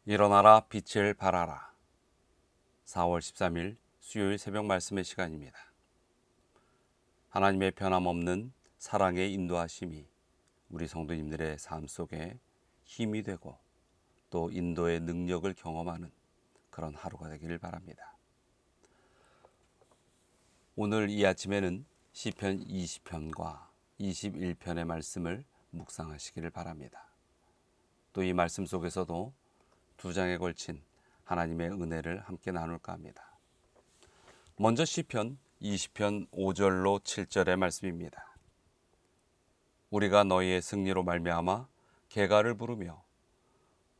일어나라 빛을 발하라. 4월 13일 수요일 새벽 말씀의 시간입니다. 하나님의 변함없는 사랑의 인도하심이 우리 성도님들의 삶 속에 힘이 되고 또 인도의 능력을 경험하는 그런 하루가 되기를 바랍니다. 오늘 이 아침에는 시편 20편과 21편의 말씀을 묵상하시기를 바랍니다. 또 이 말씀 속에서도 두 장에 걸친 하나님의 은혜를 함께 나눌까 합니다. 먼저 시편 20편 5절로 7절의 말씀입니다. 우리가 너희의 승리로 말미암아 개가를 부르며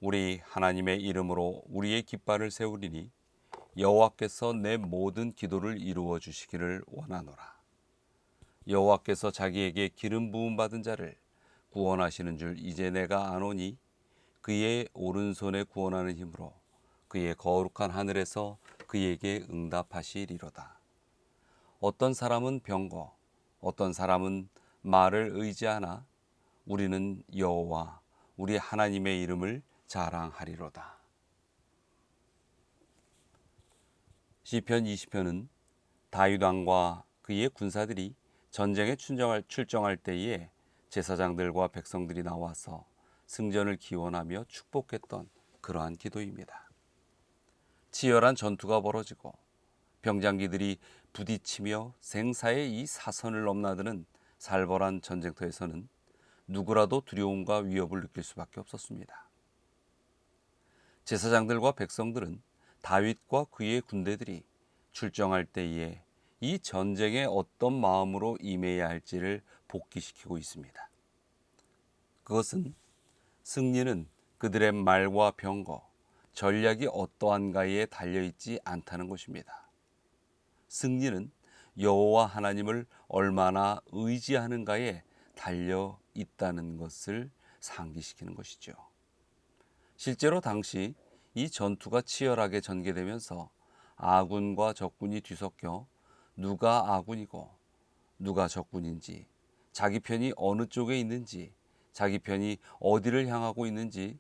우리 하나님의 이름으로 우리의 깃발을 세우리니 여호와께서 내 모든 기도를 이루어 주시기를 원하노라. 여호와께서 자기에게 기름 부음 받은 자를 구원하시는 줄 이제 내가 아노니 그의 오른손에 구원하는 힘으로 그의 거룩한 하늘에서 그에게 응답하시리로다. 어떤 사람은 병거, 어떤 사람은 말을 의지하나 우리는 여호와 우리 하나님의 이름을 자랑하리로다. 시편 20편은 다윗 왕과 그의 군사들이 전쟁에 출정할 때에 제사장들과 백성들이 나와서 승전을 기원하며 축복했던 그러한 기도입니다. 치열한 전투가 벌어지고 병장기들이 부딪히며 생사의 이 사선을 넘나드는 살벌한 전쟁터에서는 누구라도 두려움과 위협을 느낄 수밖에 없었습니다. 제사장들과 백성들은 다윗과 그의 군대들이 출정할 때에 이 전쟁에 어떤 마음으로 임해야 할지를 복기시키고 있습니다. 그것은 승리는 그들의 말과 병거, 전략이 어떠한가에 달려있지 않다는 것입니다. 승리는 여호와 하나님을 얼마나 의지하는가에 달려 있다는 것을 상기시키는 것이죠. 실제로 당시 이 전투가 치열하게 전개되면서 아군과 적군이 뒤섞여 누가 아군이고 누가 적군인지, 자기 편이 어느 쪽에 있는지, 자기 편이 어디를 향하고 있는지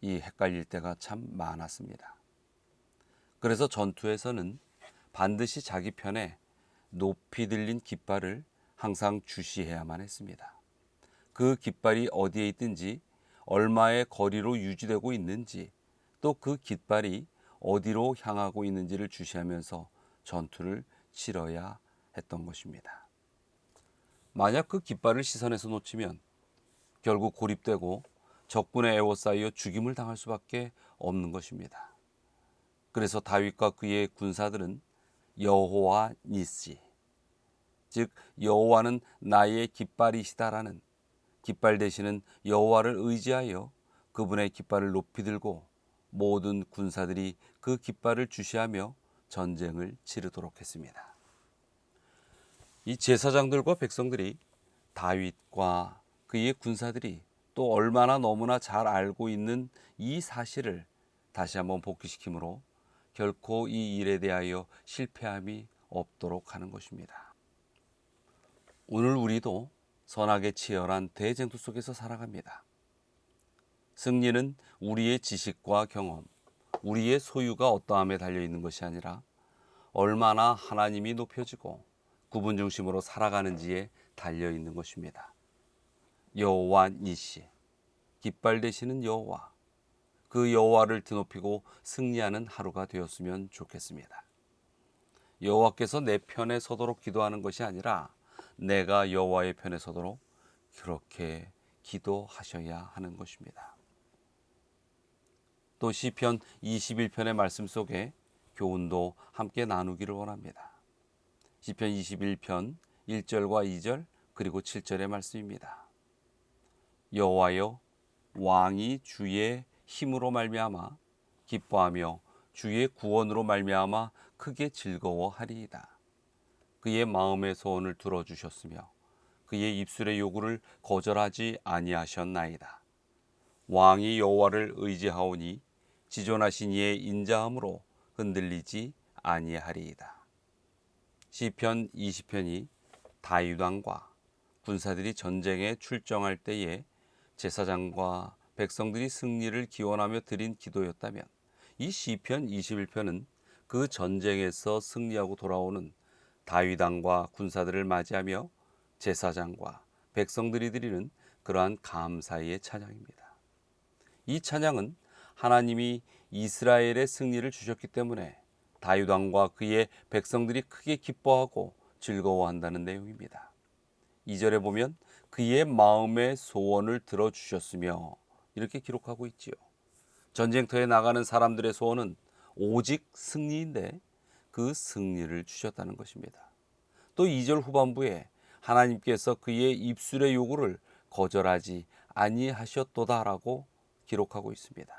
이 헷갈릴 때가 참 많았습니다. 그래서 전투에서는 반드시 자기 편에 높이 들린 깃발을 항상 주시해야만 했습니다. 그 깃발이 어디에 있든지, 얼마의 거리로 유지되고 있는지, 또 그 깃발이 어디로 향하고 있는지를 주시하면서 전투를 치러야 했던 것입니다. 만약 그 깃발을 시선에서 놓치면 결국 고립되고 적군에 에워싸여 죽임을 당할 수밖에 없는 것입니다. 그래서 다윗과 그의 군사들은 여호와 니시, 즉 여호와는 나의 깃발이시다라는 깃발 되시는 여호와를 의지하여 그분의 깃발을 높이 들고 모든 군사들이 그 깃발을 주시하며 전쟁을 치르도록 했습니다. 이 제사장들과 백성들이 다윗과 그의 군사들이 또 얼마나 너무나 잘 알고 있는 이 사실을 다시 한번 복기시키므로 결코 이 일에 대하여 실패함이 없도록 하는 것입니다. 오늘 우리도 선악의 치열한 대쟁투 속에서 살아갑니다. 승리는 우리의 지식과 경험, 우리의 소유가 어떠함에 달려있는 것이 아니라 얼마나 하나님이 높여지고 구분 중심으로 살아가는지에 달려있는 것입니다. 여호와 니시, 깃발 되시는 여호와, 그 여호와를 드높이고 승리하는 하루가 되었으면 좋겠습니다. 여호와께서 내 편에 서도록 기도하는 것이 아니라 내가 여호와의 편에 서도록 그렇게 기도하셔야 하는 것입니다. 또 시편 21편의 말씀 속에 교훈도 함께 나누기를 원합니다. 시편 21편 1절과 2절 그리고 7절의 말씀입니다. 여호와여, 왕이 주의 힘으로 말미암아 기뻐하며 주의 구원으로 말미암아 크게 즐거워하리이다. 그의 마음의 소원을 들어주셨으며 그의 입술의 요구를 거절하지 아니하셨나이다. 왕이 여호와를 의지하오니 지존하신 이의 인자함으로 흔들리지 아니하리이다. 시편 20편이 다윗 왕과 군사들이 전쟁에 출정할 때에 제사장과 백성들이 승리를 기원하며 드린 기도였다면 이 시편 21편은 그 전쟁에서 승리하고 돌아오는 다윗 왕과 군사들을 맞이하며 제사장과 백성들이 드리는 그러한 감사의 찬양입니다. 이 찬양은 하나님이 이스라엘의 승리를 주셨기 때문에 다윗 왕과 그의 백성들이 크게 기뻐하고 즐거워한다는 내용입니다. 2절에 보면 그의 마음의 소원을 들어주셨으며 이렇게 기록하고 있지요. 전쟁터에 나가는 사람들의 소원은 오직 승리인데 그 승리를 주셨다는 것입니다. 또 2절 후반부에 하나님께서 그의 입술의 요구를 거절하지 아니하셨도다라고 기록하고 있습니다.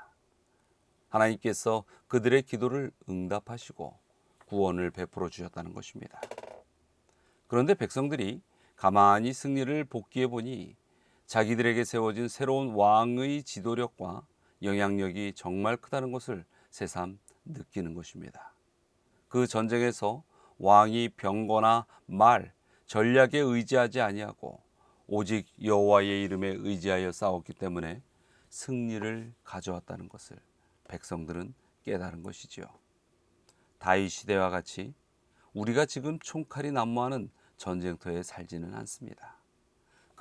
하나님께서 그들의 기도를 응답하시고 구원을 베풀어 주셨다는 것입니다. 그런데 백성들이 가만히 승리를 복기해 보니 자기들에게 세워진 새로운 왕의 지도력과 영향력이 정말 크다는 것을 새삼 느끼는 것입니다. 그 전쟁에서 왕이 병거나 말, 전략에 의지하지 아니하고 오직 여호와의 이름에 의지하여 싸웠기 때문에 승리를 가져왔다는 것을 백성들은 깨달은 것이지요. 다윗 시대와 같이 우리가 지금 총칼이 난무하는 전쟁터에 살지는 않습니다.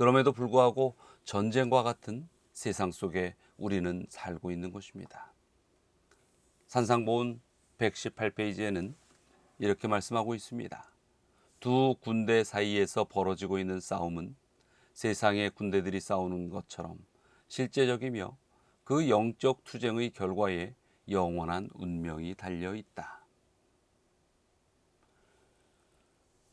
그럼에도 불구하고 전쟁과 같은 세상 속에 우리는 살고 있는 것입니다. 산상보훈 118페이지에는 이렇게 말씀하고 있습니다. 두 군대 사이에서 벌어지고 있는 싸움은 세상의 군대들이 싸우는 것처럼 실제적이며 그 영적 투쟁의 결과에 영원한 운명이 달려 있다.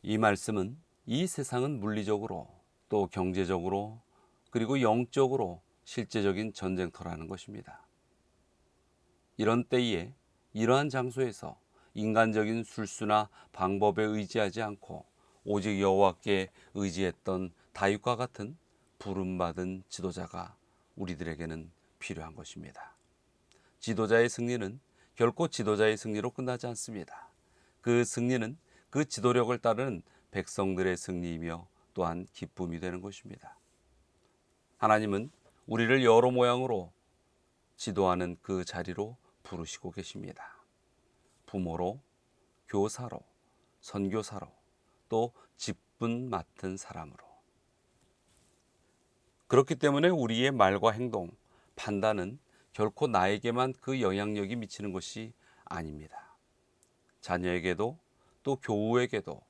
이 말씀은 이 세상은 물리적으로 또 경제적으로 그리고 영적으로 실제적인 전쟁터라는 것입니다. 이런 때에 이러한 장소에서 인간적인 술수나 방법에 의지하지 않고 오직 여호와께 의지했던 다윗과 같은 부름받은 지도자가 우리들에게는 필요한 것입니다. 지도자의 승리는 결코 지도자의 승리로 끝나지 않습니다. 그 승리는 그 지도력을 따르는 백성들의 승리이며 또한 기쁨이 되는 것입니다. 하나님은 우리를 여러 모양으로 지도하는 그 자리로 부르시고 계십니다. 부모로, 교사로, 선교사로, 또 직분 맡은 사람으로. 그렇기 때문에 우리의 말과 행동, 판단은 결코 나에게만 그 영향력이 미치는 것이 아닙니다. 자녀에게도 또 교우에게도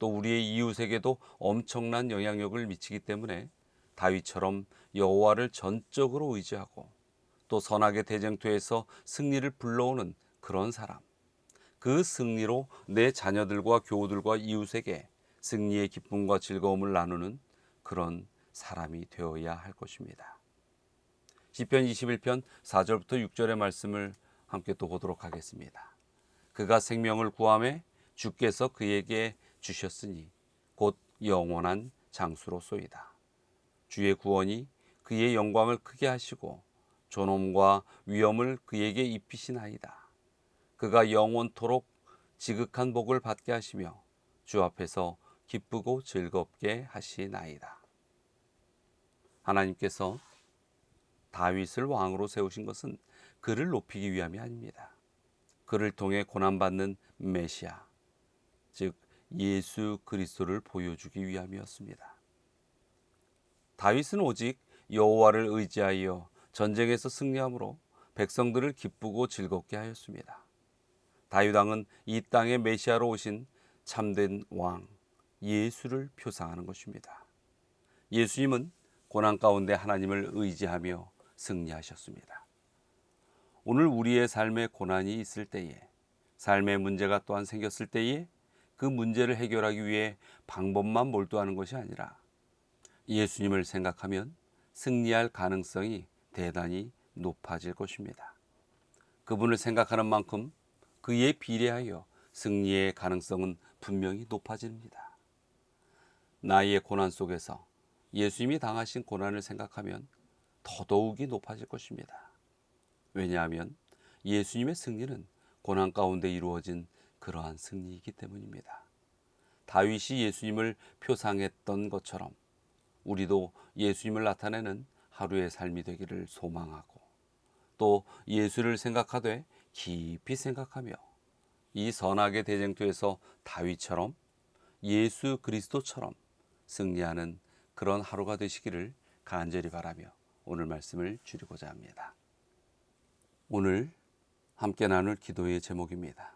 또 우리의 이웃에게도 엄청난 영향력을 미치기 때문에 다윗처럼 여호와를 전적으로 의지하고 또 선악의 대쟁투에서 승리를 불러오는 그런 사람, 그 승리로 내 자녀들과 교우들과 이웃에게 승리의 기쁨과 즐거움을 나누는 그런 사람이 되어야 할 것입니다. 시편 21편 4절부터 6절의 말씀을 함께 또 보도록 하겠습니다. 그가 생명을 구하매 주께서 그에게 주셨으니 곧 영원한 장수로소이다. 주의 구원이 그의 영광을 크게 하시고 존엄과 위엄을 그에게 입히시나이다. 그가 영원토록 지극한 복을 받게 하시며 주 앞에서 기쁘고 즐겁게 하시나이다. 하나님께서 다윗을 왕으로 세우신 것은 그를 높이기 위함이 아닙니다. 그를 통해 고난받는 메시아, 즉 예수 그리스도를 보여주기 위함이었습니다. 다윗은 오직 여호와를 의지하여 전쟁에서 승리함으로 백성들을 기쁘고 즐겁게 하였습니다. 다윗 왕은 이 땅에 메시아로 오신 참된 왕 예수를 표상하는 것입니다. 예수님은 고난 가운데 하나님을 의지하며 승리하셨습니다. 오늘 우리의 삶에 고난이 있을 때에, 삶의 문제가 또한 생겼을 때에 그 문제를 해결하기 위해 방법만 몰두하는 것이 아니라 예수님을 생각하면 승리할 가능성이 대단히 높아질 것입니다. 그분을 생각하는 만큼 그에 비례하여 승리의 가능성은 분명히 높아집니다. 나의 고난 속에서 예수님이 당하신 고난을 생각하면 더더욱이 높아질 것입니다. 왜냐하면 예수님의 승리는 고난 가운데 이루어진 그러한 승리이기 때문입니다. 다윗이 예수님을 표상했던 것처럼 우리도 예수님을 나타내는 하루의 삶이 되기를 소망하고 또 예수를 생각하되 깊이 생각하며 이 선악의 대쟁투에서 다윗처럼 예수 그리스도처럼 승리하는 그런 하루가 되시기를 간절히 바라며 오늘 말씀을 줄이고자 합니다. 오늘 함께 나눌 기도의 제목입니다.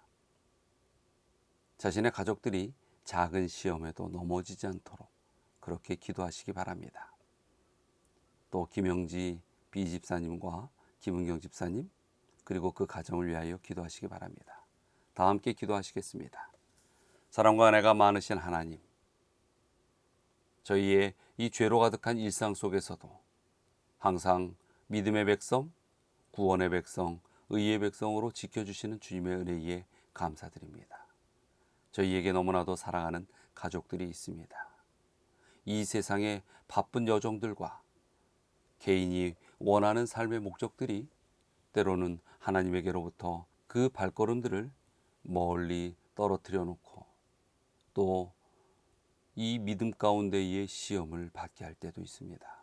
자신의 가족들이 작은 시험에도 넘어지지 않도록 그렇게 기도하시기 바랍니다. 또 김영지 비집사님과 김은경 집사님 그리고 그 가정을 위하여 기도하시기 바랍니다. 다 함께 기도하시겠습니다. 사랑과 은혜가 많으신 하나님, 저희의 이 죄로 가득한 일상 속에서도 항상 믿음의 백성, 구원의 백성, 의의 백성으로 지켜주시는 주님의 은혜에 감사드립니다. 저희에게 너무나도 사랑하는 가족들이 있습니다. 이 세상의 바쁜 여정들과 개인이 원하는 삶의 목적들이 때로는 하나님에게로부터 그 발걸음들을 멀리 떨어뜨려 놓고 또 이 믿음 가운데의 시험을 받게 할 때도 있습니다.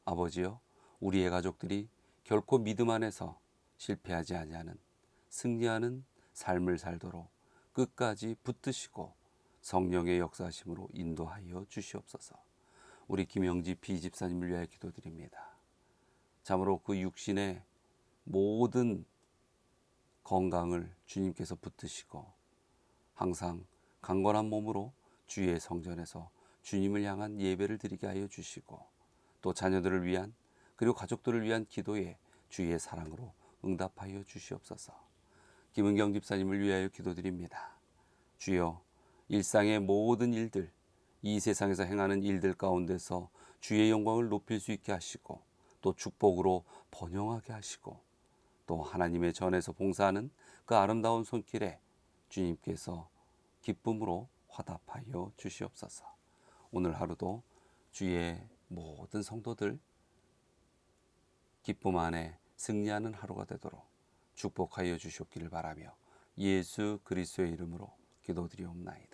아버지여, 우리의 가족들이 결코 믿음 안에서 실패하지 아니하는 승리하는 삶을 살도록 끝까지 붙드시고 성령의 역사하심으로 인도하여 주시옵소서. 우리 김영지 비집사님을 위하여 기도드립니다. 참으로 그 육신의 모든 건강을 주님께서 붙드시고 항상 강건한 몸으로 주의 성전에서 주님을 향한 예배를 드리게 하여 주시고 또 자녀들을 위한 그리고 가족들을 위한 기도에 주의 사랑으로 응답하여 주시옵소서. 김은경 집사님을 위하여 기도드립니다. 주여, 일상의 모든 일들, 이 세상에서 행하는 일들 가운데서 주의 영광을 높일 수 있게 하시고 또 축복으로 번영하게 하시고 또 하나님의 전에서 봉사하는 그 아름다운 손길에 주님께서 기쁨으로 화답하여 주시옵소서. 오늘 하루도 주의 모든 성도들 기쁨 안에 승리하는 하루가 되도록 축복하여 주시옵기를 바라며 예수 그리스도의 이름으로 기도드리옵나이다.